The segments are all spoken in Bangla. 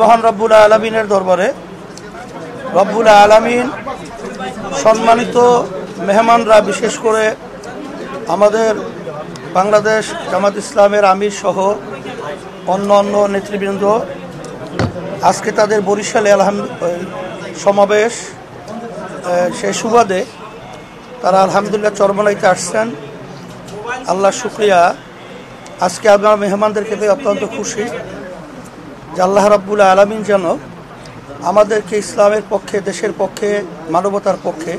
মহান রব্বুল আলামিনের দরবারে রব্বুল আলামিন সম্মানিত মেহমানরা, বিশেষ করে আমাদের বাংলাদেশ জামাত ইসলামের আমির সহ অন্য নেতৃবৃন্দ, আজকে তাদের বরিশালে সমাবেশ, সেই সুবাদে তারা আলহামদুলিল্লাহ চরমনাইতে আসছেন। আল্লাহর শুকরিয়া। আজকে আমরা মেহমানদেরকে পেয়ে অত্যন্ত খুশি যে আল্লাহ রাব্বুল আলামিন যেন আমাদেরকে ইসলামের পক্ষে, দেশের পক্ষে, মানবতার পক্ষে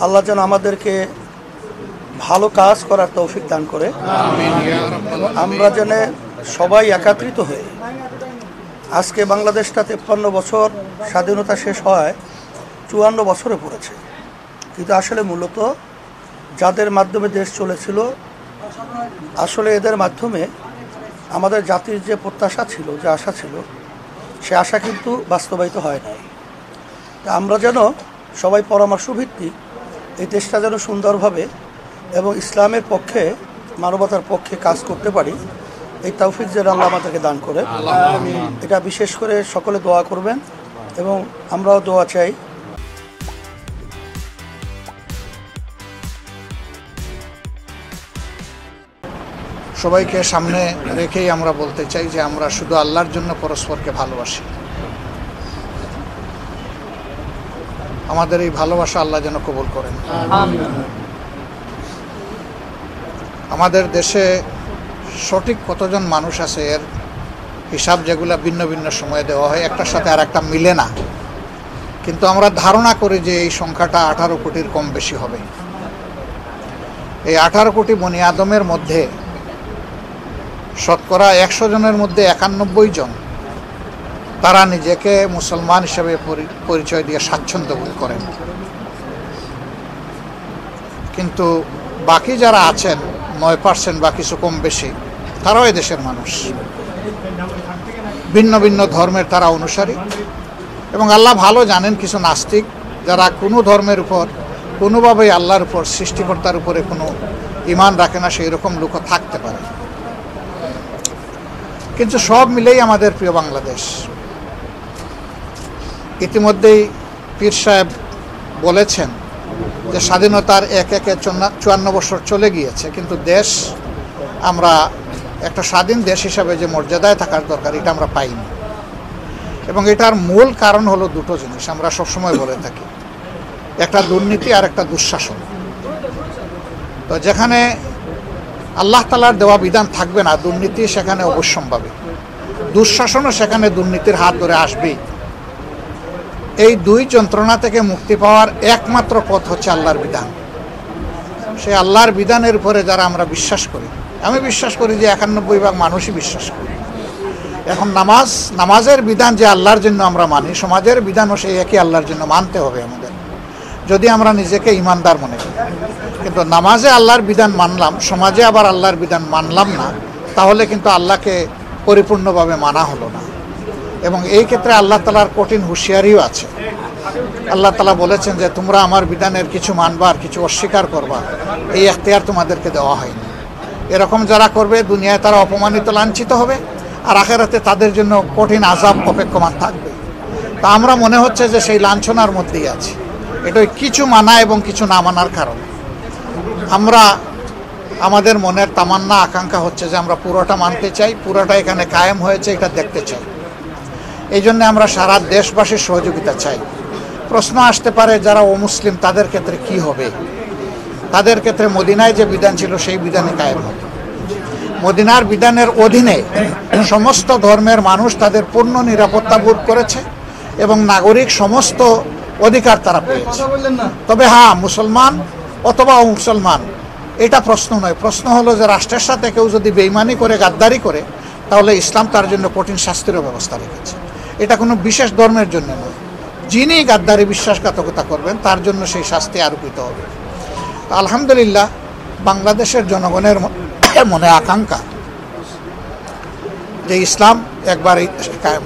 আল্লাহ যেন আমাদেরকে ভালো কাজ করার তৌফিক দান করে। আমরা যেন সবাই একত্রিত হয়ে, আজকে বাংলাদেশটা 53 বছর স্বাধীনতা শেষ হয় 54 বছরে পড়েছে, কিন্তু আসলে মূলত যাদের মাধ্যমে দেশ চলেছিল, আসলে এদের মাধ্যমে আমাদের জাতির যে প্রত্যাশা ছিল, যে আশা ছিল, সে আশা কিন্তু বাস্তবায়িত হয় নাই। তা আমরা যেন সবাই পরামর্শ ভিত্তিক এই দেশটা যেন সুন্দরভাবে এবং ইসলামের পক্ষে, মানবতার পক্ষে কাজ করতে পারি, এই তৌফিক যেন আল্লাহ আমাদেরকে দান করে। এটা বিশেষ করে সকলে দোয়া করবেন এবং আমরাও দোয়া চাই। সবাইকে সামনে রেখেই আমরা বলতে চাই যে আমরা শুধু আল্লাহর জন্য পরস্পরকে ভালোবাসি। আমাদের এই ভালোবাসা আল্লাহ যেন কবুল করেন। আমাদের দেশে সঠিক কতজন মানুষ আছে এর হিসাব যেগুলো ভিন্ন ভিন্ন সময়ে দেওয়া হয়, একটার সাথে আর একটা মিলে না, কিন্তু আমরা ধারণা করি যে এই সংখ্যাটা 18 কোটির কম বেশি হবে। এই 18 কোটি বনি আদমের মধ্যে শতকরা 100 জনের মধ্যে 91 জন তারা নিজেকে মুসলমান হিসেবে পরিচয় দিয়ে স্বাচ্ছন্দ্য বোধ করেন, কিন্তু বাকি যারা আছেন 9% বা কিছু কম বেশি, তারাও এদেশের মানুষ, ভিন্ন ভিন্ন ধর্মের তারা অনুসারী। এবং আল্লাহ ভালো জানেন কিছু নাস্তিক যারা কোনো ধর্মের উপর, কোনোভাবেই আল্লাহর উপর, সৃষ্টিকর্তার উপরে কোনো ঈমান রাখে না, সেই রকম লোকও থাকতে পারে। কিন্তু সব মিলেই আমাদের প্রিয় বাংলাদেশ। ইতিমধ্যেই পীর সাহেব বলেছেন যে স্বাধীনতার একে 54 বছর চলে গিয়েছে, কিন্তু দেশ, আমরা একটা স্বাধীন দেশ হিসাবে যে মর্যাদায় থাকার দরকার, এটা আমরা পাইনি। এবং এটার মূল কারণ হলো দুটো জিনিস, আমরা সবসময় বলে থাকি, একটা দুর্নীতি আর একটা দুঃশাসন। তো যেখানে আল্লাহ তাআলার দেওয়া বিধান থাকবে না, দুর্নীতি সেখানে অবশ্যম্ভাবী, দুঃশাসনও সেখানে দুর্নীতির হাত ধরে আসবেই। এই দুই যন্ত্রণা থেকে মুক্তি পাওয়ার একমাত্র পথ হচ্ছে আল্লাহর বিধান। সেই আল্লাহর বিধানের উপরে যারা আমরা বিশ্বাস করি, আমি বিশ্বাস করি যে 91% মানুষই বিশ্বাস করি। এখন নামাজের বিধান যে আল্লাহর জন্য আমরা মানি, সমাজের বিধানও সেই একই আল্লাহর জন্য মানতে হবে আমাদের, যদি আমরা নিজেকে ইমানদার মনে করি। কিন্তু নামাজে আল্লাহর বিধান মানলাম, সমাজে আবার আল্লাহর বিধান মানলাম না, তাহলে কিন্তু আল্লাহকে পরিপূর্ণভাবে মানা হলো না। এবং এই ক্ষেত্রে আল্লাহ তাআলার কঠিন হুঁশিয়ারিও আছে। আল্লাহ তাআলা বলেছেন যে তোমরা আমার বিধানের কিছু মানবা আর কিছু অস্বীকার করবা, এই এখতিয়ার তোমাদেরকে দেওয়া হয়নি। এরকম যারা করবে, দুনিয়ায় তারা অপমানিত, লাঞ্ছিত হবে, আর আখিরাতে তাদের জন্য কঠিন আযাব অপেক্ষমান থাকবে। তা আমরা মনে হচ্ছে যে সেই লাঞ্ছনার মধ্যেই আছি। এটাই কিছু মানা এবং কিছু না মানার কারণ। আমরা, আমাদের মনের তামান্না, আকাঙ্ক্ষা হচ্ছে যে আমরা পুরোটা মানতে চাই, পুরোটা এখানে কায়েম হয়েছে এটা দেখতে চাই। এই জন্য আমরা সারা দেশবাসীর সহযোগিতা চাই। প্রশ্ন আসতে পারে যারা অমুসলিম তাদের ক্ষেত্রে কি হবে? তাদের ক্ষেত্রে মদিনায় যে বিধান ছিল সেই বিধানে কায়েম হবে। মদিনার বিধানের অধীনে সমস্ত ধর্মের মানুষ তাদের পূর্ণ নিরাপত্তা বোধ করেছে এবং নাগরিক সমস্ত অধিকার তারা পেয়েছে। তবে হ্যাঁ, মুসলমান অথবা অমুসলমান এটা প্রশ্ন নয়। প্রশ্ন হলো যে রাষ্ট্রের সাথে কেউ যদি বেঈমানি করে, গাদ্দারি করে, তাহলে ইসলাম তার জন্য কঠিন শাস্তিরও ব্যবস্থা রেখেছে। এটা কোনো বিশেষ ধর্মের জন্য নয়, যিনি গাদ্দারি, বিশ্বাসঘাতকতা করবেন তার জন্য সেই শাস্তি আরোপিত হবে। আলহামদুলিল্লাহ, বাংলাদেশের জনগণের মনে আকাঙ্ক্ষা যে ইসলাম একবার কায়েম